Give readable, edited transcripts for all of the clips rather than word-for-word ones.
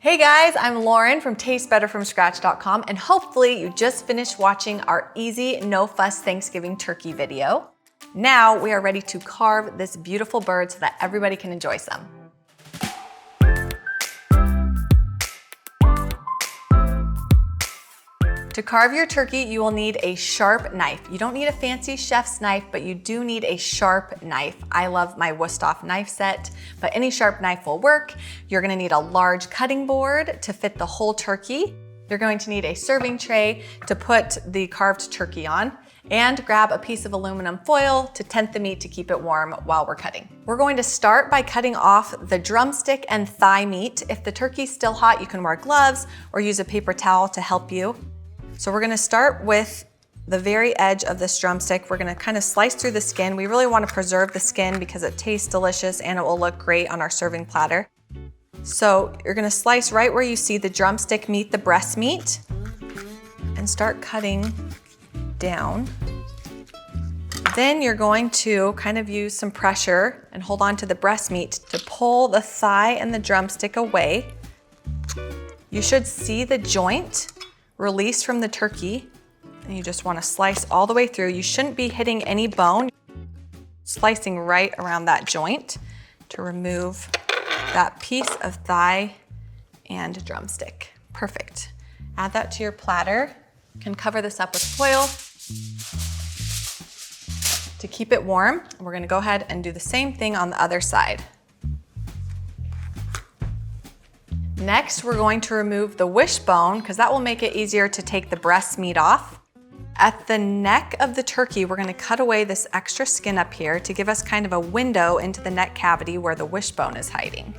Hey guys, I'm Lauren from TasteBetterFromScratch.com, and hopefully you just finished watching our easy, no fuss Thanksgiving turkey video. Now we are ready to carve this beautiful bird so that everybody can enjoy some. To carve your turkey, you will need a sharp knife. You don't need a fancy chef's knife, but you do need a sharp knife. I love my Wusthof knife set, but any sharp knife will work. You're gonna need a large cutting board to fit the whole turkey. You're going to need a serving tray to put the carved turkey on, and grab a piece of aluminum foil to tent the meat to keep it warm while we're cutting. We're going to start by cutting off the drumstick and thigh meat. If the turkey's still hot, you can wear gloves or use a paper towel to help you. So we're gonna start with the very edge of this drumstick. We're gonna kind of slice through the skin. We really wanna preserve the skin because it tastes delicious and it will look great on our serving platter. So you're gonna slice right where you see the drumstick meet the breast meat and start cutting down. Then you're going to kind of use some pressure and hold on to the breast meat to pull the thigh and the drumstick away. You should see the joint release from the turkey, and you just want to slice all the way through. You shouldn't be hitting any bone. Slicing right around that joint to remove that piece of thigh and drumstick. Perfect. Add that to your platter. You can cover this up with foil to keep it warm. We're going to go ahead and do the same thing on the other side. Next, we're going to remove the wishbone because that will make it easier to take the breast meat off. At the neck of the turkey, we're going to cut away this extra skin up here to give us kind of a window into the neck cavity where the wishbone is hiding.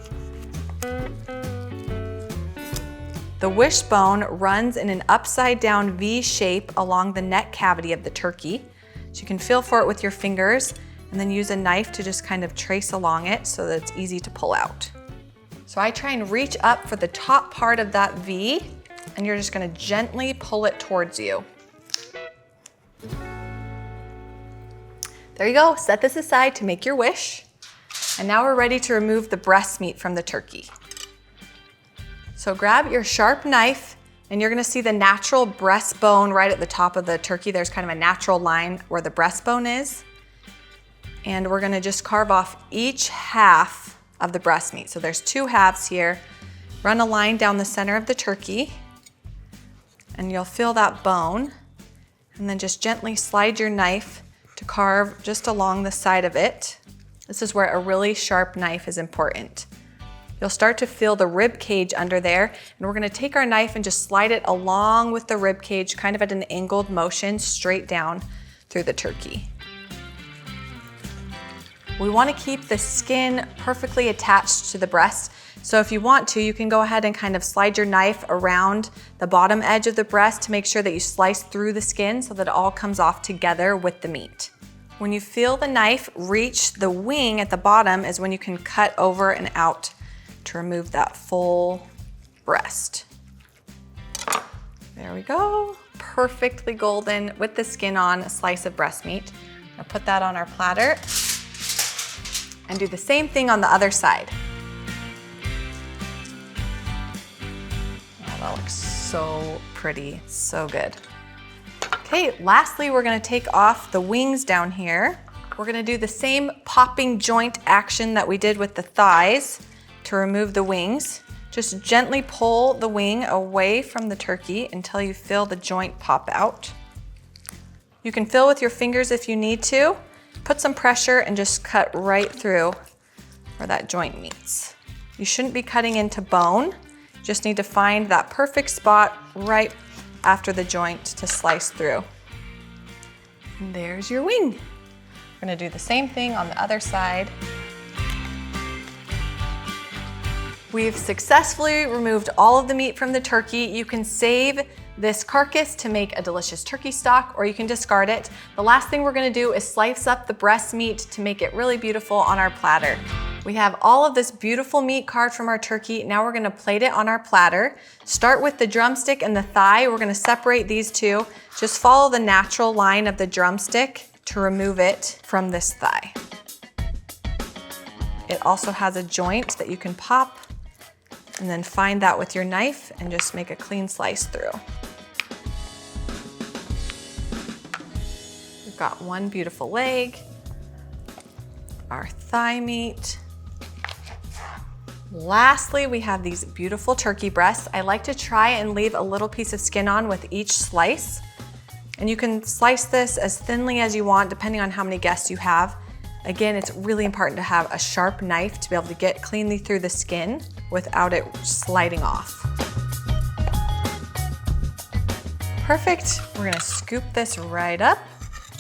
The wishbone runs in an upside down V shape along the neck cavity of the turkey. So you can feel for it with your fingers and then use a knife to just kind of trace along it so that it's easy to pull out. So I try and reach up for the top part of that V, and you're just gonna gently pull it towards you. There you go, set this aside to make your wish. And now we're ready to remove the breast meat from the turkey. So grab your sharp knife, and you're gonna see the natural breastbone right at the top of the turkey. There's kind of a natural line where the breastbone is. And we're gonna just carve off each half of the breast meat. So there's two halves here. Run a line down the center of the turkey, and you'll feel that bone. And then just gently slide your knife to carve just along the side of it. This is where a really sharp knife is important. You'll start to feel the rib cage under there, and we're gonna take our knife and just slide it along with the rib cage, kind of at an angled motion, straight down through the turkey. We want to keep the skin perfectly attached to the breast. So if you want to, you can go ahead and kind of slide your knife around the bottom edge of the breast to make sure that you slice through the skin so that it all comes off together with the meat. When you feel the knife reach the wing at the bottom is when you can cut over and out to remove that full breast. There we go. Perfectly golden with the skin on, a slice of breast meat. I'll put that on our platter and do the same thing on the other side. Oh, that looks so pretty, so good. Okay, lastly, we're gonna take off the wings down here. We're gonna do the same popping joint action that we did with the thighs to remove the wings. Just gently pull the wing away from the turkey until you feel the joint pop out. You can feel with your fingers if you need to. Put some pressure and just cut right through where that joint meets. You shouldn't be cutting into bone. You just need to find that perfect spot right after the joint to slice through. And there's your wing. We're gonna do the same thing on the other side. We've successfully removed all of the meat from the turkey. You can save this carcass to make a delicious turkey stock, or you can discard it. The last thing we're gonna do is slice up the breast meat to make it really beautiful on our platter. We have all of this beautiful meat carved from our turkey. Now we're gonna plate it on our platter. Start with the drumstick and the thigh. We're gonna separate these two. Just follow the natural line of the drumstick to remove it from this thigh. It also has a joint that you can pop And then find that with your knife and just make a clean slice through. We've got one beautiful leg, our thigh meat. Lastly, we have these beautiful turkey breasts. I like to try and leave a little piece of skin on with each slice. And you can slice this as thinly as you want, depending on how many guests you have. Again, it's really important to have a sharp knife to be able to get cleanly through the skin without it sliding off. Perfect. We're gonna scoop this right up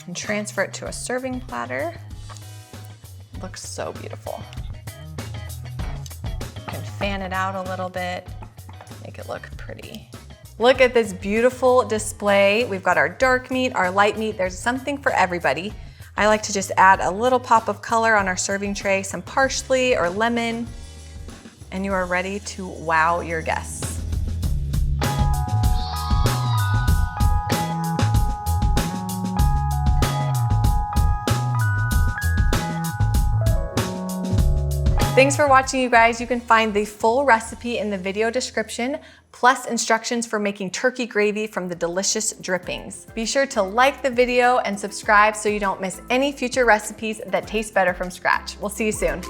and transfer it to a serving platter. Looks so beautiful. You can fan it out a little bit, make it look pretty. Look at this beautiful display. We've got our dark meat, our light meat. There's something for everybody. I like to just add a little pop of color on our serving tray, some parsley or lemon, and you are ready to wow your guests. Thanks for watching, you guys. You can find the full recipe in the video description, plus instructions for making turkey gravy from the delicious drippings. Be sure to like the video and subscribe so you don't miss any future recipes that taste better from scratch. We'll see you soon.